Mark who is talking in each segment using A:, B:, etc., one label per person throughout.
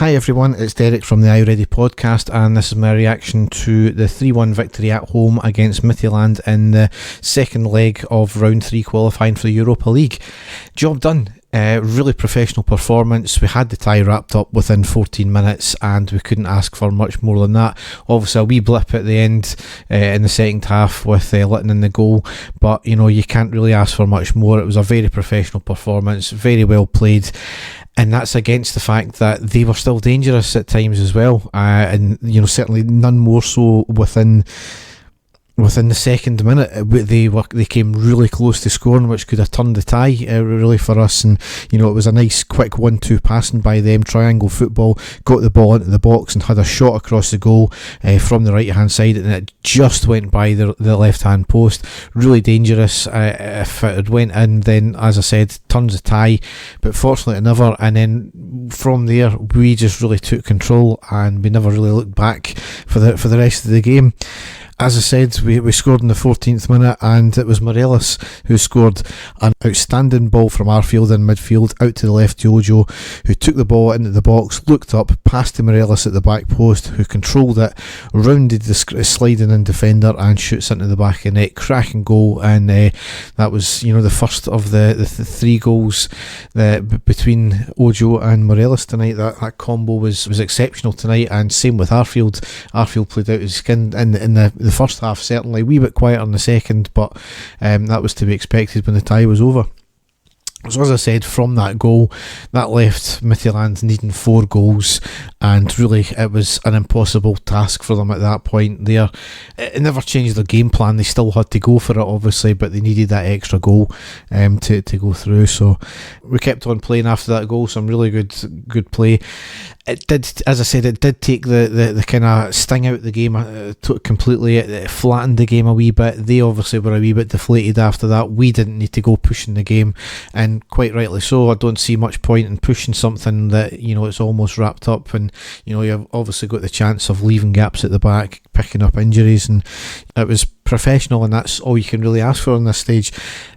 A: Hi everyone, it's Derek from the Are You Ready podcast, and this is my reaction to the 3-1 victory at home against Midtjylland in the second leg of round 3 qualifying for the Europa League. Job done. Really professional performance. We had the tie wrapped up within 14 minutes and we couldn't ask for much more than that. Obviously a wee blip at the end in the second half with Litton in the goal, but you can't really ask for much more. It was a very professional performance, very well played. And that's against the fact that they were still dangerous at times as well, and certainly none more so within the second minute. They came really close to scoring, which could have turned the tie really for us. And it was a nice quick 1-2 passing by them, triangle football, got the ball into the box and had a shot across the goal from the right hand side, and it just went by the left hand post. Really dangerous. If it had went in, then as I said, turns the tie, but fortunately it never. And then from there we just really took control and we never really looked back for the rest of the game. As I said, we scored in the 14th minute, and it was Morelos who scored an outstanding ball from Arfield in midfield out to the left to Ojo, who took the ball into the box, looked up, passed to Morelos at the back post, who controlled it, rounded the sliding in defender and shoots into the back of the net. Cracking goal, and that was the first of the 3 goals between Ojo and Morelos tonight. That combo was exceptional tonight, and same with Arfield. Arfield played out his skin in the first half, certainly a wee bit quieter in the second, but that was to be expected when the tie was over. So as I said, from that goal, that left Midtjylland needing 4 goals, and really it was an impossible task for them at that point there. It never changed their game plan. They still had to go for it obviously, but they needed that extra goal to go through. So we kept on playing after that goal, some really good play. It did, as I said, it did take the kind of sting out the game completely. It flattened the game a wee bit. They obviously were a wee bit deflated after that. We didn't need to go pushing the game, and quite rightly so. I don't see much point in pushing something that it's almost wrapped up, and you've obviously got the chance of leaving gaps at the back, picking up injuries, and it was professional, and that's all you can really ask for on this stage.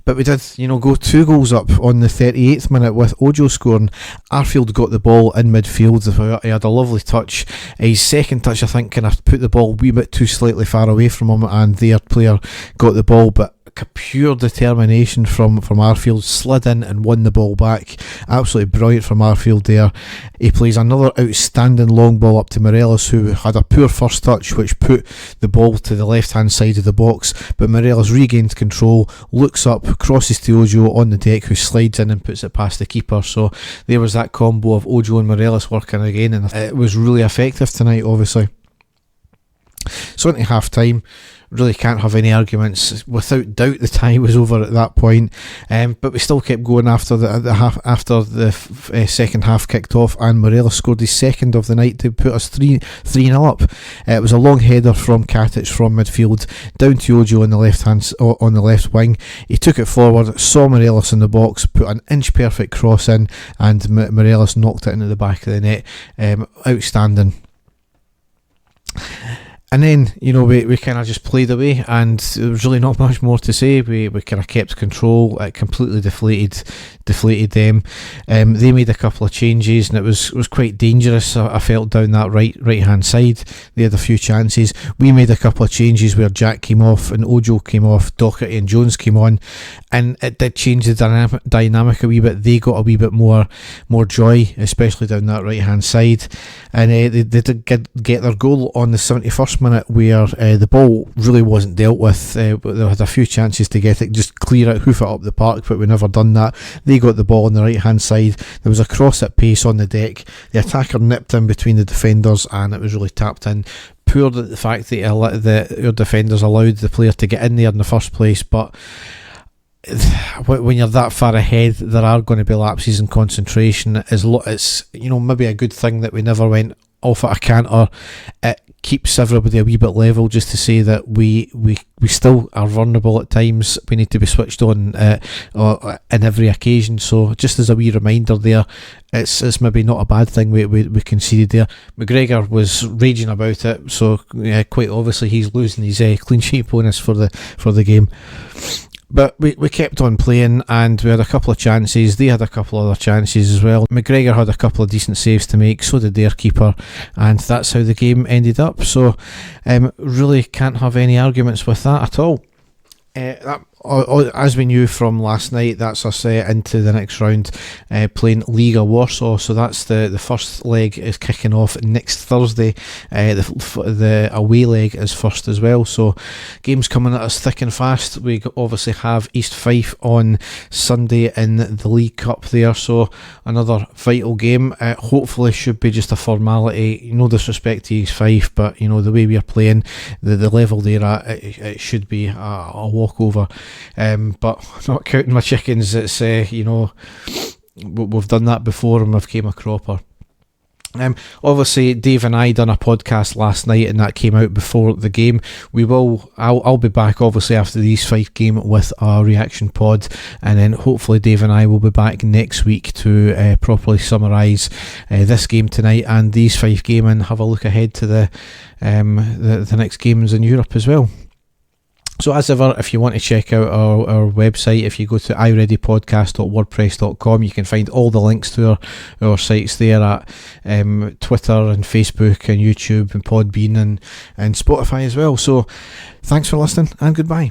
A: But we did go 2 goals up on the 38th minute with Ojo scoring. Arfield got the ball in midfield. He had a lovely touch. His second touch, I think, kind of put the ball a wee bit too slightly far away from him, and their player got the ball, but pure determination from Arfield, slid in and won the ball back. Absolutely brilliant from Arfield there. He plays another outstanding long ball up to Morelos, who had a poor first touch which put the ball to the left hand side of the box, but Morelos regains control, looks up, crosses to Ojo on the deck, who slides in and puts it past the keeper. So there was that combo of Ojo and Morelos working again, and it was really effective tonight obviously. So into half time, really can't have any arguments. Without doubt the tie was over at that point, but we still kept going after the second half kicked off, and Morelos scored his second of the night to put us 3-0 up. It was a long header from Katic from midfield down to Ojo on the left wing. He took it forward, saw Morelos in the box, put an inch perfect cross in, and Morelos knocked it into the back of the net. Outstanding. And then, we kind of just played away, and there was really not much more to say. We kind of kept control. It completely deflated them. They made a couple of changes, and it was quite dangerous. I felt down that right hand side. They had a few chances. We made a couple of changes where Jack came off and Ojo came off, Doherty and Jones came on, and it did change the dynamic a wee bit. They got a wee bit more joy, especially down that right hand side, and they did get their goal on the 71st minute, where the ball really wasn't dealt with. But they had a few chances to get it, just clear it, hoof it up the park, but we never done that. They got the ball on the right hand side. There was a cross at pace on the deck. The attacker nipped in between the defenders, and it was really tapped in. Poor the fact that your defenders allowed the player to get in there in the first place, but when you're that far ahead, there are going to be lapses in concentration. It's maybe a good thing that we never went off at a canter. It keeps everybody a wee bit level, just to say that we still are vulnerable at times. We need to be switched on in every occasion. So just as a wee reminder there, it's maybe not a bad thing we conceded there. McGregor was raging about it, so quite obviously he's losing his clean sheet bonus for the game. But we kept on playing, and we had a couple of chances. They had a couple of other chances as well. McGregor had a couple of decent saves to make, so did their keeper, and that's how the game ended up. So really can't have any arguments with that at all. As we knew from last night, that's us into the next round, playing Liga Warsaw. So that's the first leg is kicking off next Thursday. The away leg is first as well. So games coming at us thick and fast. We obviously have East Fife on Sunday in the League Cup there. So another vital game. Hopefully should be just a formality. No disrespect to East Fife, but the way we are playing, the level they're at, it should be a walkover. But not counting my chickens, it's we've done that before and we've came a cropper. Obviously Dave and I done a podcast last night, and that came out before the game. I'll be back obviously after the East Fife game with a reaction pod, and then hopefully Dave and I will be back next week to properly summarise this game tonight and the East Fife game, and have a look ahead to the next games in Europe as well. So as ever, if you want to check out our website, if you go to ireadypodcast.wordpress.com, you can find all the links to our sites there at Twitter and Facebook and YouTube and Podbean and Spotify as well. So thanks for listening, and goodbye.